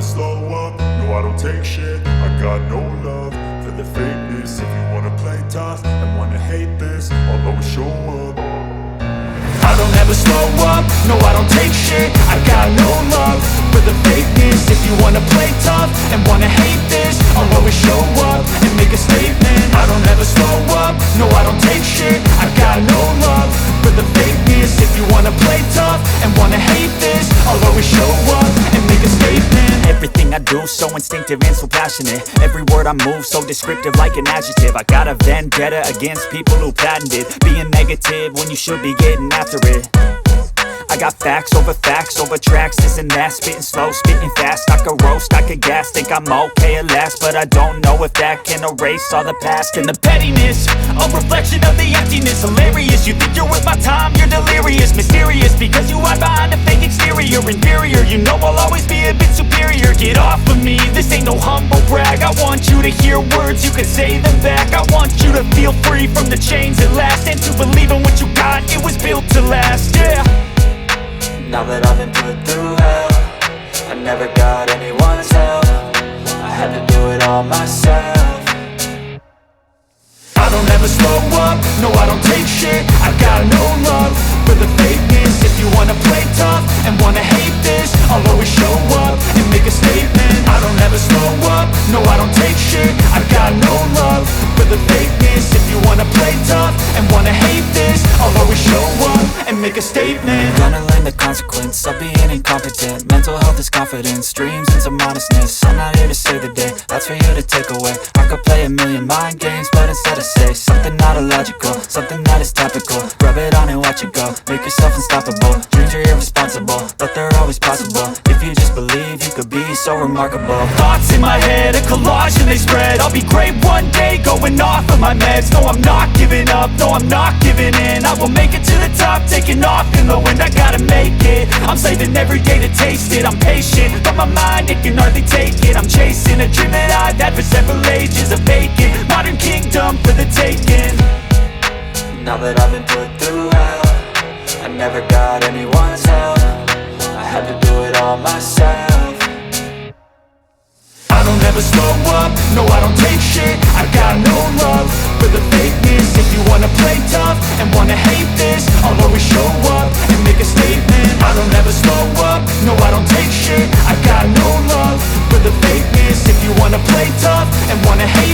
slow up, no I don't take shit. I got no love for the fakeness. If you wanna play tough and wanna hate this, I'll always show up. I don't ever slow up, no I don't take shit. I got no love for the fakeness. If you wanna play tough and wanna hate this, I'll always show up and make a statement. I don't ever slow up, no I don't take shit. I got no love for the fakeness. If you wanna play tough and wanna hate this, I'll always show up and make a statement. Everything I do so instinctive and so passionate. Every word I move so descriptive like an adjective. I got a vendetta against people who patented being negative when you should be getting after it. I got facts over tracks, this and that. Spitting slow, spitting fast, I could roast, I could gas. Think I'm okay at last, but I don't know if that can erase all the past. And the pettiness, a reflection of the emptiness. Hilarious, you think you're worth my time, you're delirious. Mysterious, because you hide behind a fake exterior. Inferior, you know I'll always be a bit superior. Get off of me, this ain't no humble brag. I want you to hear words, you can say them back. I want you to feel free from the chains at last, and to believe in what you got, it was built to last, yeah. Now that I've been put through hell, I never got anyone's help. I had to do it all myself. I don't ever slow up, no I don't take shit. I got no love for the fakeness. If you wanna play tough and wanna hate this, I'll always show up and make a statement. I don't ever slow up, no I don't take shit. I got no love for the fakeness. If you wanna play tough and wanna hate this, I'll always show up and make a statement. Gonna learn the consequence of being incompetent. Mental health is confidence, dreams and some honestness. I'm not here to save the day, that's for you to take away. I could play a million mind games, but instead I say something not illogical, something that is topical. Rub it on and watch it go, make yourself unstoppable. Dreams are irresponsible, but they're always possible. If you just believe, you could be so remarkable. Thoughts in my head, a collage and they spread. I'll be great one day, going off of my meds. No, I'm not giving up, no, I'm not giving in. I will make it to the top, taking off in the wind. I gotta make it, I'm saving every day to taste it. I'm patient, but my mind, it can hardly take it. I'm chasing a dream that I've had for several ages. A vacant, modern kingdom for the taking. Now that I've been put through hell, I never got anyone's help. I had to do it all myself. I don't ever slow up, no I don't take shit. I got no love for the fakeness. If you wanna play tough and wanna hate this, I'll always show up and make a statement. I don't ever slow up, no I don't take shit. I got no love for the fakeness. If you wanna play tough and wanna hate